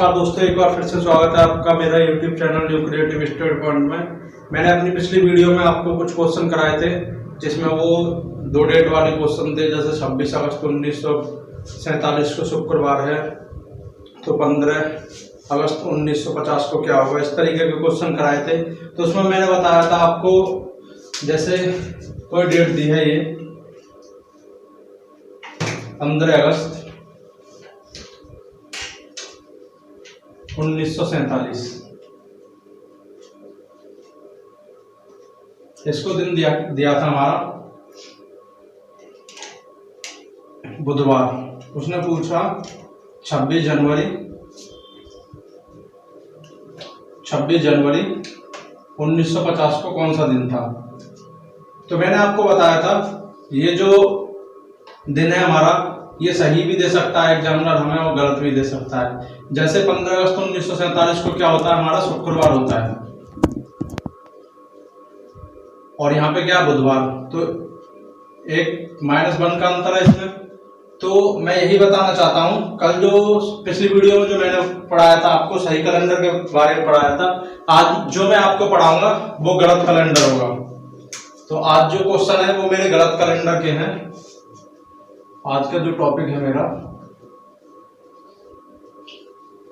नमस्कार दोस्तों, एक बार फिर से स्वागत है आपका मेरा YouTube channel new creative study point में। मैंने अपनी पिछली वीडियो में आपको कुछ क्वेश्चन कराए थे जिसमें वो दो डेट वाले क्वेश्चन थे। जैसे 26 अगस्त 1947 को शुक्रवार है तो 15 अगस्त 1950 को क्या होगा, इस तरीके के क्वेश्चन कराए थे। तो उसमें मैंने बताया था आपको, जैसे कोई डेट दी है, ये 15 अगस्त 1947, इसको दिन दिया था हमारा बुधवार। उसने पूछा 26 जनवरी 1950 को कौन सा दिन था। तो मैंने आपको बताया था ये जो दिन है हमारा, ये सही भी दे सकता है एग्जामिनर हमें और गलत भी दे सकता है। जैसे 15 अगस्त 1947 को क्या होता है, हमारा शुक्रवार होता है और यहाँ पे क्या बुधवार, तो एक -1 का अंतर है इसमें। तो मैं यही बताना चाहता हूँ, कल जो पिछली वीडियो में जो मैंने पढ़ाया था आपको, सही कैलेंडर के बारे में पढ़ाया था, आज जो मैं आपको पढ़ाऊंगा वो गलत कैलेंडर होगा। तो आज जो क्वेश्चन है वो मेरे गलत कैलेंडर के हैं। आज का जो टॉपिक है मेरा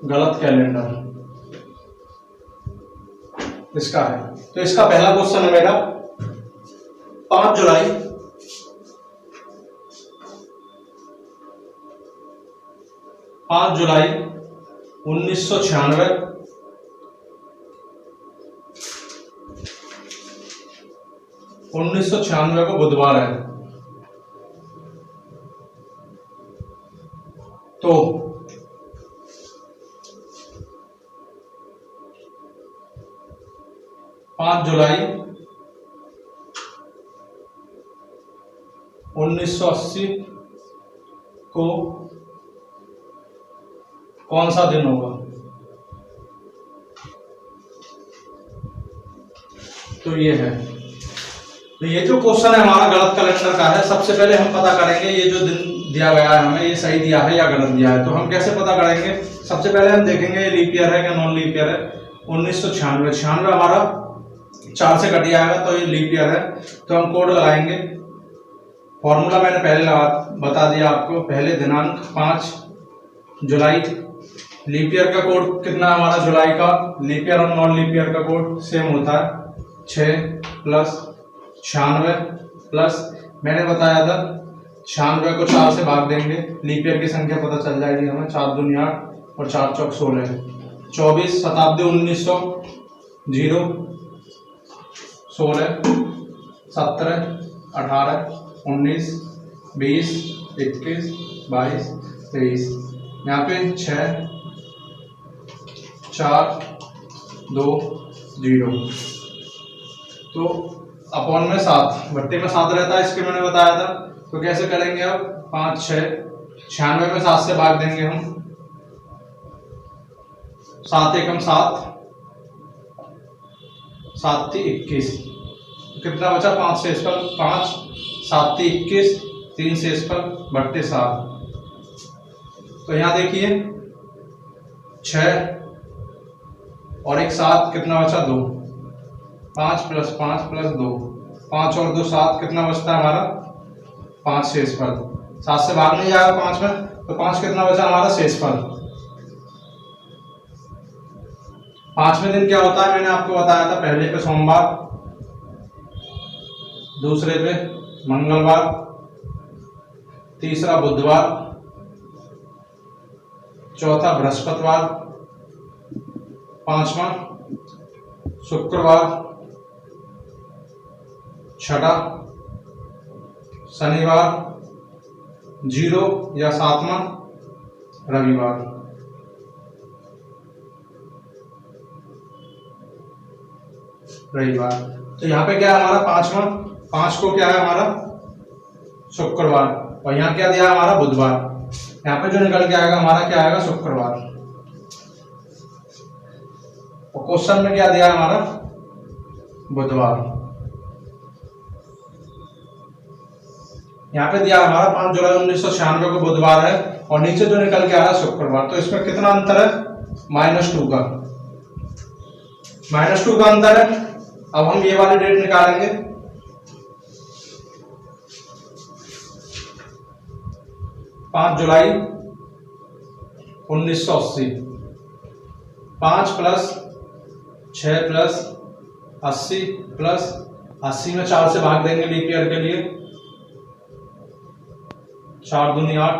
गलत कैलेंडर, इसका है। तो इसका पहला क्वेश्चन है मेरा 5 जुलाई 1996 को बुधवार है। तो 5 जुलाई 1980 को कौन सा दिन होगा। तो ये है। तो ये जो क्वेश्चन है हमारा गलत कैलेंडर का है। सबसे पहले हम पता करेंगे ये जो दिन दिया गया है हमें, ये सही दिया है या गलत दिया है। तो हम कैसे पता करेंगे, सबसे पहले हम देखेंगे ये लीप ईयर है क्या नॉन लीप ईयर है। 1996 हमारा 4 से कट जाएगा तो ये लीप ईयर है। तो हम कोड लगाएंगे। फॉर्मूला मैंने पहले बता दिया आपको, पहले दिनांक 5 जुलाई। लीप ईयर का कोड कितना है हमारा जुलाई का, लीप ईयर और नॉन लीप ईयर का कोड सेम होता है 6 + 96 प्लस मैंने बताया था 96 को 4 से भाग देंगे, लीप ईयर की संख्या पता चल जाएगी हमें। 4 दूनी 8 और 4 चौक 16, 24 शताब्दी 1900 0 16 17 18 19 20 21 22 23, यहाँ पे 6 4 2 0। तो अपॉन में 7, भट्टे में 7 रहता है, इसके मैंने बताया था। तो कैसे करेंगे अब, 5 6 96 में 7 से भाग देंगे हम, 7 एकम 7 7 × 21, कितना बचा 5 शेष पर 5 7 × 21 3 शेष पर भट्टे 7। तो यहाँ देखिए 6 और एक 7 कितना बचा 2, 5 + 5 + 2, 5 और 2 7, कितना बचता है हमारा 5 शेष पर। 7 से भाग नहीं जाएगा 5 में, तो 5 कितना बचा हमारा शेष पर। 5वें दिन क्या होता है मैंने आपको बताया था, पहले पे सोमवार, दूसरे पे मंगलवार, तीसरा बुधवार, चौथा बृहस्पतिवार, 5वां शुक्रवार, 6वां शनिवार, 0 या 7वां रविवार। तो यहाँ पे क्या है हमारा 5वां, 5 को क्या है हमारा शुक्रवार, और यहाँ क्या दिया है हमारा बुधवार। यहाँ पे जो निकल के आएगा हमारा क्या आएगा शुक्रवार। और क्वेश्चन में क्या दिया है हमारा बुधवार। यहाँ पे दिया हमारा 5 जुलाई 1996 को बुधवार है और नीचे जो निकल के आ रहा है शुक्रवार। तो इसमें कितना अंतर है, -2 का, -2 का अंतर है। अब हम ये वाली डेट निकालेंगे। 5 जुलाई 1980, 5 + 6 + 80 + 80 में 4 से भाग देंगे लीप ईयर के लिए, 4 दूनी 8,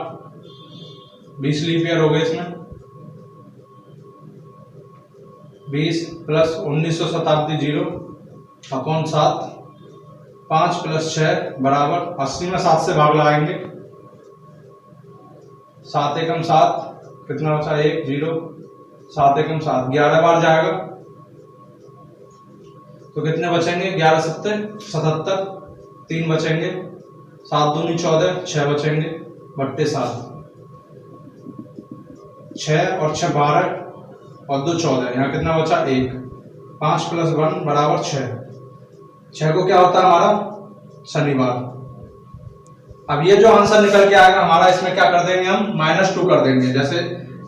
20 लीप ईयर हो गए इसमें। 20 + 1900 शताब्दी 0 अपॉन 7, 5 + 6 बराबर 80 में 7 से भाग लगाएंगे, 7 एकम 7, कितना बचा 1 0, 7 एकम 7, 11 बार जाएगा तो कितने बचेंगे, 11 सत्ते 77, 3 बचेंगे, 7 दूनी 14, 6 बचेंगे, बट्टे 7, 6 और 6 12 और 2 14, यहाँ कितना बचा 1, 5 + 1 बराबर 6, 6 को क्या होता है हमारा शनिवार। अब ये जो आंसर निकल के आएगा हमारा, इसमें क्या कर देंगे हम -2 कर देंगे। जैसे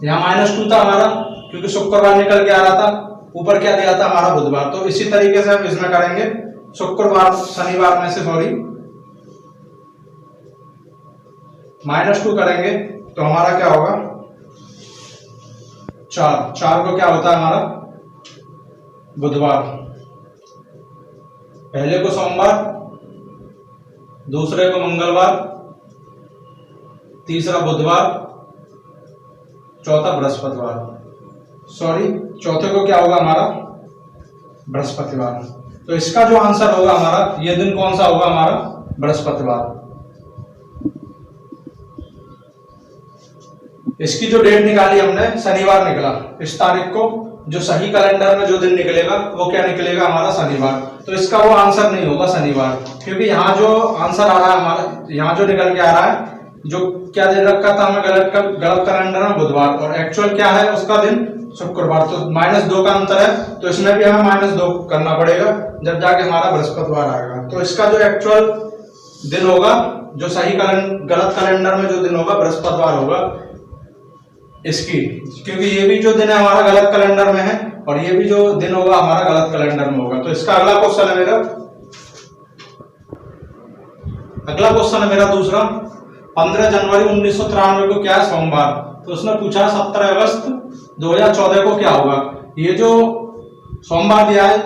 यहाँ -2 था हमारा, क्योंकि शुक्रवार निकल के आ रहा था, ऊपर क्या दिया था हमारा बुधवार, तो इसी तरीके से हम इसमें करेंगे, शुक्रवार शनिवार में से सॉरी -2 करेंगे तो हमारा क्या होगा 4, 4 को क्या होता है हमारा बुधवार, पहले को सोमवार, दूसरे को मंगलवार, तीसरा बुधवार, चौथा बृहस्पतिवार, सॉरी चौथे को क्या होगा हमारा बृहस्पतिवार। तो इसका जो आंसर होगा हमारा, ये दिन कौन सा होगा हमारा बृहस्पतिवार। इसकी जो डेट निकाली हमने शनिवार निकला, इस तारीख को जो सही कैलेंडर में जो दिन निकलेगा वो क्या निकलेगा हमारा शनिवार। तो इसका वो आंसर नहीं होगा शनिवार, क्योंकि यहाँ जो आंसर आ रहा है हमारा, यहाँ जो निकल के आ रहा है, जो क्या दे रखा था हमें गलत कैलेंडर में बुधवार, और एक्चुअल क्या है उसका दिन शुक्रवार, तो -2 का अंतर है, तो इसमें भी हमें -2 करना पड़ेगा जब जाके हमारा बृहस्पतिवार आएगा। तो इसका जो एक्चुअल दिन होगा, जो सही गलत कैलेंडर में जो दिन होगा बृहस्पतिवार होगा इसकी, क्योंकि ये भी जो दिन है हमारा गलत कैलेंडर में है और ये भी जो दिन होगा हमारा गलत कैलेंडर में होगा। तो इसका अगला क्वेश्चन है मेरा, अगला क्वेश्चन है मेरा दूसरा, 15 जनवरी 1993 को क्या है सोमवार, तो उसने पूछा 17 अगस्त 2014 को क्या होगा। ये जो सोमवार दिया है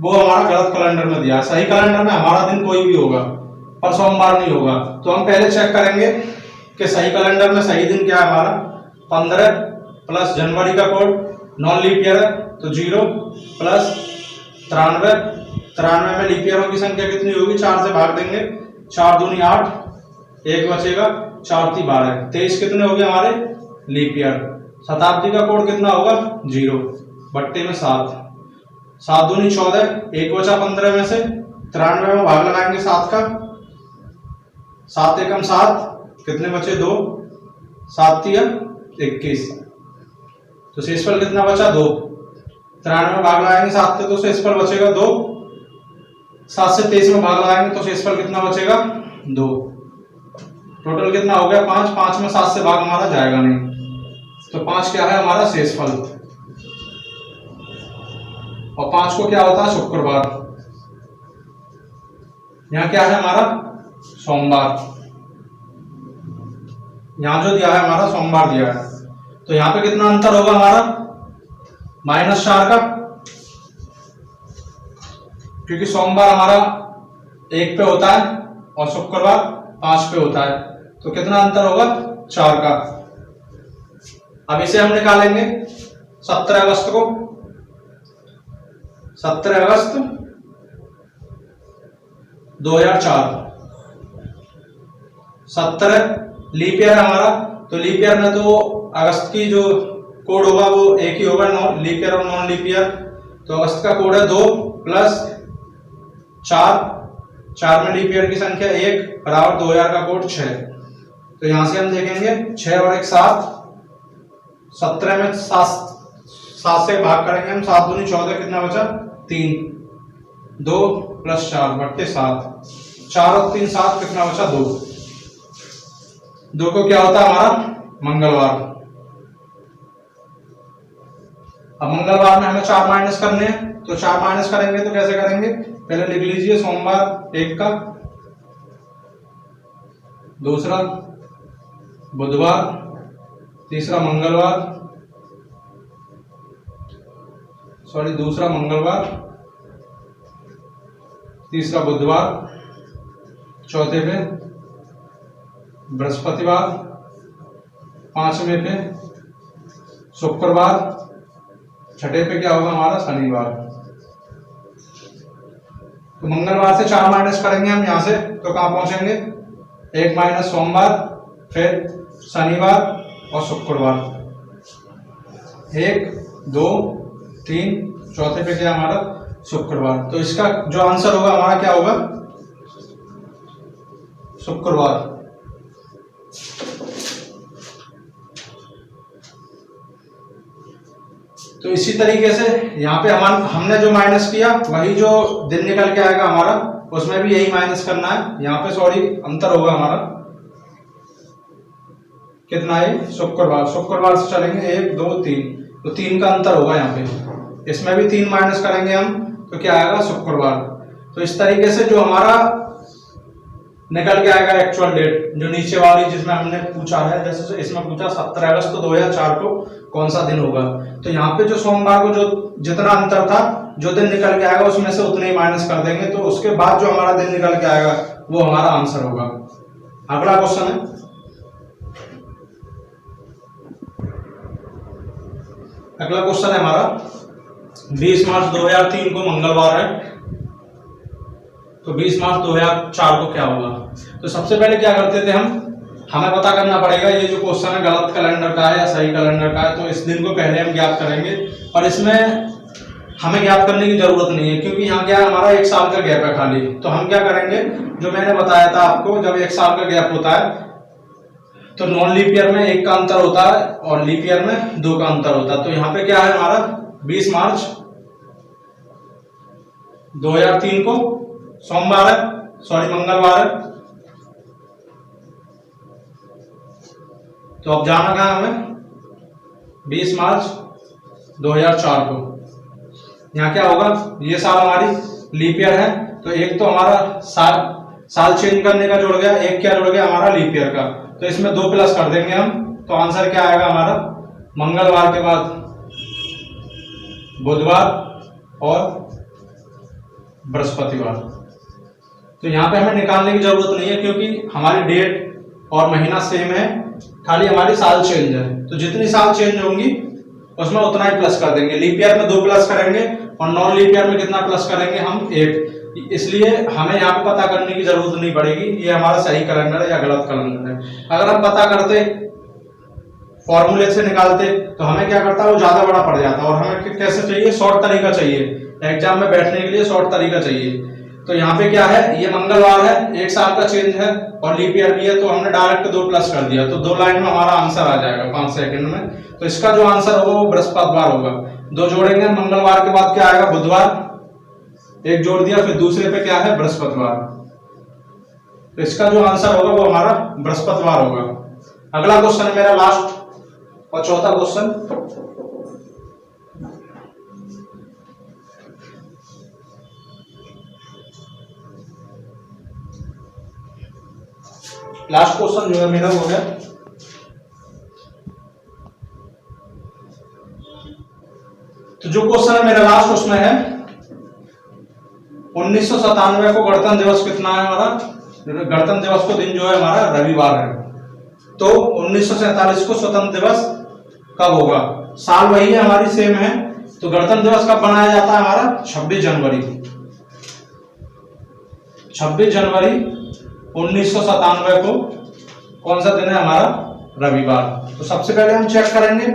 वो हमारा गलत कैलेंडर में दिया है, सही कैलेंडर में हमारा दिन कोई भी होगा पर सोमवार नहीं होगा। तो हम पहले चेक करेंगे कि सही कैलेंडर में सही दिन क्या है हमारा, 15 प्लस जनवरी का कोड नॉन लीप ईयर है तो 0 प्लस 93 में लीप ईयरों की संख्या कितनी होगी, 4 से भाग देंगे, 4 दूनी 8, 1 बचेगा, 4 × 12, 23 कितने हो गए हमारे लीप ईयर। शताब्दी का कोड कितना होगा 0, बट्टे में 7, 7 दूनी 14, 1 बचा 15 में से, 93 में भाग लगाएंगे 7 का, 7 एकम 7, कितने बचे 2, 7 × 21, तो शेषफल कितना बचा 2, 93 में भाग लगाएंगे 7 से तो शेषफल बचेगा 2, 7 से 23 में भाग लगाएंगे तो शेषफल कितना बचेगा 2, टोटल कितना हो गया 5, 5 में 7 से भाग हमारा जाएगा नहीं, तो 5 क्या है हमारा शेषफल, और 5 को क्या होता है शुक्रवार, यहाँ क्या है हमारा सोमवार, यहाँ जो दिया है हमारा सोमवार दिया है, तो यहाँ पे कितना अंतर होगा हमारा -4 का, क्योंकि सोमवार हमारा 1 पे होता है और शुक्रवार 5 पे होता है, तो कितना अंतर होगा 4 का। अब इसे हम निकालेंगे 17 अगस्त को, 17 अगस्त 2004, 17 लीप ईयर हमारा, तो लीप ईयर में तो अगस्त की जो कोड होगा वो एक ही होगा, लीप ईयर और नॉन लीप ईयर, तो अगस्त का कोड है 2 प्लस 4, 4 में लीप ईयर की संख्या 1 बराबर 2000 का कोड 6, तो यहां से हम देखेंगे 6 और 1 7, 17 में 7 से भाग करेंगे हम, 7 दूनी 14, कितना बचा 3, 2 प्लस 4 बट्टे 7, 4 और 3 7, कितना बचा 2, 2 को क्या होता है हमारा मंगलवार, अब मंगलवार में हमें 4 माइनस करने हैं, तो 4 माइनस करेंगे तो कैसे करेंगे, पहले लिख लीजिए सोमवार 1 का, दूसरा बुधवार, तीसरा मंगलवार, दूसरा मंगलवार, तीसरा बुधवार, चौथे पे बृहस्पतिवार, पांचवें पे शुक्रवार, छठे पे क्या होगा हमारा शनिवार। तो मंगलवार से 4 माइनस करेंगे हम यहां से, तो कहां पहुंचेंगे, 1 माइनस सोमवार, फिर शनिवार और शुक्रवार, 1 2 3, चौथे पे क्या हमारा शुक्रवार। तो इसका जो आंसर होगा हमारा क्या होगा, शुक्रवार। तो इसी तरीके से यहाँ पे हमने जो माइनस किया वही जो दिन निकल के आएगा हमारा, उसमें भी यही माइनस करना है। यहाँ पे सॉरी अंतर होगा हमारा, कितना है, शुक्रवार, शुक्रवार से चलेंगे 1 2 3, तो 3 का अंतर होगा यहाँ पे, इसमें भी 3 माइनस करेंगे हम, तो क्या आएगा शुक्रवार। तो इस तरीके से जो हमारा निकल के आएगा एक्चुअल डेट, जो नीचे वाली जिसमें हमने पूछा है, जैसे इसमें पूछा 17 अगस्त 2004 को कौन सा दिन होगा, तो यहाँ पे जो सोमवार को जो जितना अंतर था, जो दिन निकल के आएगा उसमें से उतने ही माइनस कर देंगे, तो उसके बाद जो हमारा दिन निकल के आएगा वो हमारा आंसर होगा। अगला क्वेश्चन है, अगला क्वेश्चन है हमारा 20 मार्च 2003 को मंगलवार है, तो 20 मार्च 2004 को क्या होगा। तो सबसे पहले क्या करते थे हम, हमें पता करना पड़ेगा ये जो क्वेश्चन है गलत कैलेंडर का है या सही कैलेंडर का है, तो इस दिन को पहले हम ज्ञात करेंगे। और इसमें हमें ज्ञात करने की जरूरत नहीं है, क्योंकि यहाँ क्या है, हमारा 1 साल का गैप है खाली। तो हम क्या करेंगे, जो मैंने बताया था आपको, जब 1 साल का गैप होता है तो नॉन लीप ईयर में 1 का अंतर होता है और लीप ईयर में 2 का अंतर होता है। तो यहाँ पे क्या है हमारा 20 मार्च 2003 को सोमवार है, सॉरी मंगलवार है। तो अब जाना कहाँ हमें, 20 मार्च 2004 को। यहाँ क्या होगा, ये साल हमारी लीप ईयर है, तो एक तो हमारा साल चेंज करने का जुड़ गया, एक क्या जुड़ गया हमारा लीप ईयर का, तो इसमें 2 प्लस कर देंगे हम, तो आंसर क्या आएगा हमारा, मंगलवार के बाद बुधवार और बृहस्पतिवार। तो यहाँ पे हमें निकालने की जरूरत नहीं है, क्योंकि हमारी डेट और महीना सेम है, खाली हमारी साल चेंज है। तो जितनी साल चेंज होंगी उसमें उतना ही प्लस कर देंगे। लीप ईयर में 2 प्लस करेंगे और नॉन लीप ईयर में कितना प्लस करेंगे हम, 1। इसलिए हमें यहाँ पे पता करने की जरूरत नहीं पड़ेगी ये हमारा सही कैलेंडर है या गलत कैलेंडर है। अगर हम पता करते, फॉर्मूले से निकालते, तो हमें क्या करता है वो ज्यादा बड़ा पड़ जाता, और हमें कैसे चाहिए, शॉर्ट तरीका चाहिए, एग्जाम में बैठने के लिए शॉर्ट तरीका चाहिए। तो यहाँ पे क्या है, ये मंगलवार है, 1 साल का चेंज है और लीप ईयर भी है, तो हमने डायरेक्ट 2 प्लस कर दिया, तो 2 लाइन में हमारा आंसर आ जाएगा 5 सेकंड में। तो इसका जो आंसर होगा वो बृहस्पतिवार होगा। 2 जोड़ेंगे, मंगलवार के बाद क्या आएगा, बुधवार, 1 जोड़ दिया, फिर दूसरे पे क्या है, बृहस्पतिवार। तो इसका जो आंसर होगा वो हमारा बृहस्पतिवार होगा। अगला क्वेश्चन है मेरा लास्ट और चौथा क्वेश्चन, लास्ट क्वेश्चन जो है मेरा हो गया, तो जो क्वेश्चन है मेरा लास्ट उसमें है 1997 को गणतंत्र दिवस कितना है हमारा, गणतंत्र दिवस को दिन जो है हमारा रविवार है। तो 1947 को स्वतंत्र दिवस कब होगा, साल वही है हमारी सेम है, तो गणतंत्र दिवस कब मनाया जाता है हमारा, 26 जनवरी। 26 जनवरी 1997 को कौन सा दिन है हमारा, रविवार। तो सबसे पहले हम चेक करेंगे,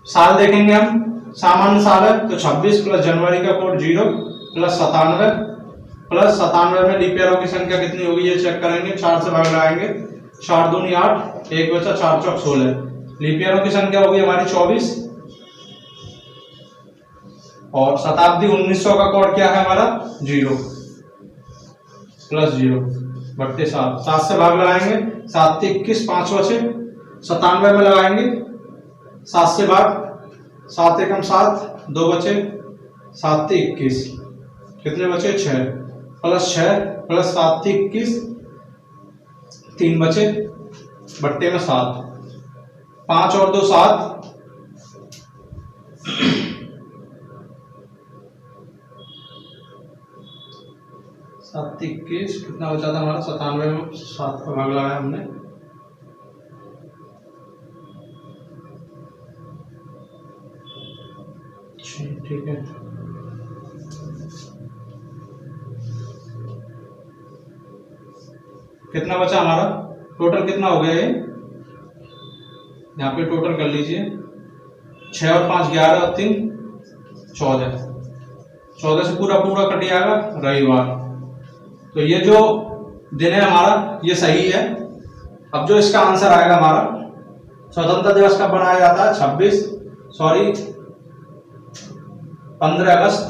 साल देखेंगे हम, सामान्य साल है, तो 26 प्लस जनवरी का कोड 0 प्लस 97 में लीप ईयरों की संख्या कितनी होगी ये चेक करेंगे, 4 से भाग लगाएंगे, 4 दूनी 8, 1 बचा, 4 चौक 16। लीप ईयरों की संख्या होगी हमारी 24 और शताब्दी 1900 का कोड क्या है हमारा, 0 प्लस 0 बट्टे 7, 7 से भाग लगाएंगे, 7 से 21, 5 बचे, 97 में लगाएंगे, 7 से भाग 7 एकम 7, 2 बचे, 7 ते 21, कितने बचे 6, प्लस 6 प्लस 7 ते 21, 3 बचे, बट्टे में 7, 5 और 2 7, 7 ते 21, कितना बचा था हमारा 97 में 7 का भाग लगाया हमने, ठीक है। कितना बचा हमारा टोटल, कितना हो गया ये, यहाँ पे टोटल कर लीजिए, 6 और 5 11 और 3 14, 14 से पूरा पूरा कट जाएगा रविवार। तो ये जो दिन है हमारा ये सही है। अब जो इसका आंसर आएगा हमारा, स्वतंत्रता दिवस कब मनाया जाता है, 15 अगस्त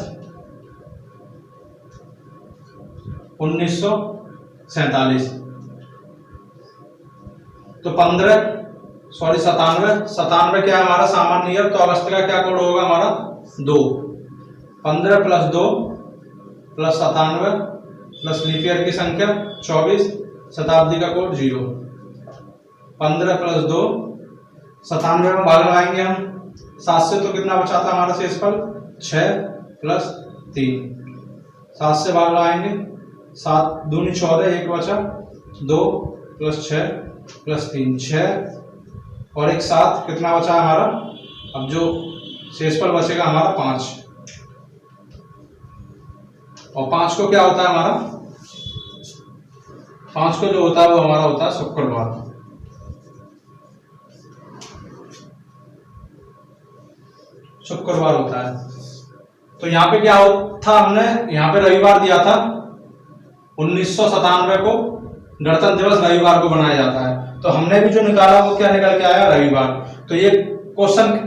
1947। तो 97 क्या है हमारा सामान्य ईयर, तो अगस्त का क्या कोड होगा हमारा 2, 15 plus 2 plus 97 plus leap year की संख्या 24, शताब्दी का कोड 0, 15 प्लस 2, 97 में भाग लगाएंगे हम 7 से, तो कितना बचा था हमारा शेषफल 6 प्लस 3, 7 से भाग लगाएंगे, 7 दूनी 14, 1 बचा, 2 प्लस 6 प्लस 3 6 और 1 7, कितना बचा हमारा, अब जो शेषफल बचेगा हमारा 5, और 5 को क्या होता है हमारा, 5 को जो होता है वो हमारा होता है शुक्रवार। शुक्रवार होता है। तो यहाँ पे क्या था, हमने यहाँ पे रविवार दिया था, 1997 को गणतंत्र दिवस रविवार को बनाया जाता है। तो हमने भी जो निकाला वो क्या निकल के आया, रविवार। तो ये क्वेश्चन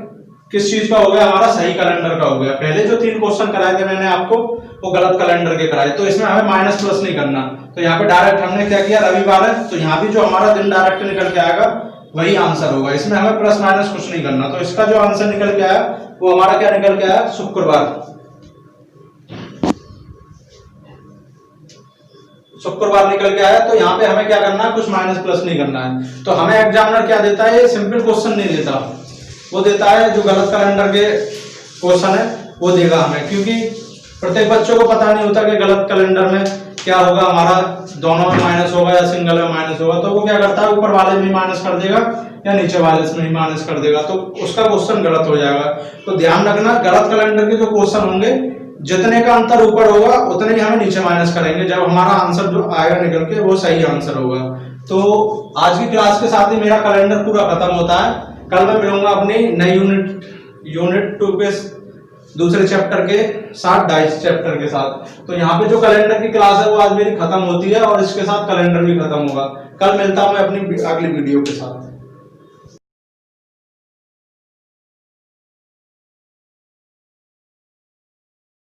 किस चीज का हो गया हमारा, सही कैलेंडर का हो गया। पहले जो 3 क्वेश्चन कराए थे मैंने आपको वो गलत कैलेंडर के कराए, तो इसमें हमें माइनस प्लस नहीं करना। तो यहाँ पे डायरेक्ट हमने क्या किया, रविवार है तो यहाँ भी जो हमारा दिन डायरेक्ट निकल के आएगा वही आंसर होगा, इसमें हमें प्लस माइनस कुछ नहीं करना। तो इसका जो आंसर निकल के आया वो हमारा क्या निकल के आया, शुक्रवार। शुक्रवार निकल के आया। तो यहाँ पे हमें क्या करना है, कुछ माइनस प्लस नहीं करना है। तो हमें एग्जामिनर क्या देता है, ये सिंपल क्वेश्चन नहीं देता, वो देता है जो गलत कैलेंडर के क्वेश्चन है वो देगा हमें, क्योंकि प्रत्येक बच्चों को पता नहीं होता कि गलत कैलेंडर में क्या होगा, हमारा दोनों में माइनस होगा या सिंगल में माइनस होगा। तो वो क्या करता है, ऊपर वाले में माइनस कर देगा या नीचे वाले में ही माइनस कर देगा, तो उसका क्वेश्चन गलत हो जाएगा। तो ध्यान रखना, गलत कैलेंडर के जो क्वेश्चन होंगे जितने का अंतर ऊपर होगा उतने ही हमें नीचे माइनस करेंगे, जब हमारा आंसर जो आएगा निकल के वो सही आंसर होगा। तो आज की क्लास के साथ ही मेरा कैलेंडर पूरा खत्म होता है। कल मैं मिलूंगा अपनी नई यूनिट 2 के दूसरे चैप्टर के साथ, डाइस चैप्टर के साथ। तो यहाँ पे जो कैलेंडर की क्लास है वो आज मेरी खत्म होती है और इसके साथ कैलेंडर भी खत्म होगा। कल मिलता हूँ मैं अपनी अगली वीडियो के साथ।